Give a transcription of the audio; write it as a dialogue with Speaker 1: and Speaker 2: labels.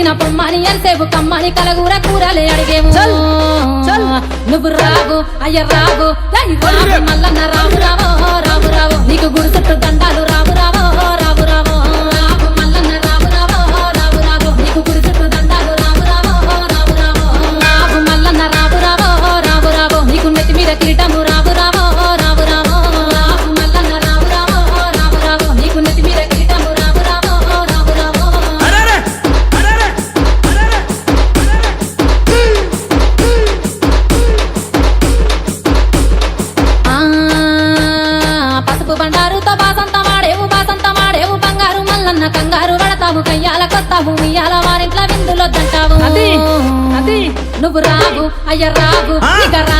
Speaker 1: పిలిచిన పొమ్మని ఎంతసేపు కమ్మని కలగూర కూరలే అడిగేము నువ్వు రావు అయ్య రావు మల్లన్న రావు రావో రావు రావు నీకు గుడి చుట్టూ దండాలు రావు రావో రావు రావో రావు మల్లన్న రావు రావో రావు రావు నీకు గుడి చుట్టూ దండాలు రావు రావో రావు రావో రావు మల్లన్న రావు రావో రావు రావో నీకు నెత్తి మీద కిరీటము రావు రావో రావు రావో రావు మల్లన్న రావు రావో రావు రావో నీకు నెత్తి మీద కిరీటము రావు రావో రావు రావో పసుపు బండారుతో బాసంత మాడేవు బంగారు మల్లన్న కంగారు పడతావు కయ్యాల కొత్తావు ఉయ్యాల వారింట్ల విందులో దంటావు నువ్వు రావు అయ్య రావు ఇక రా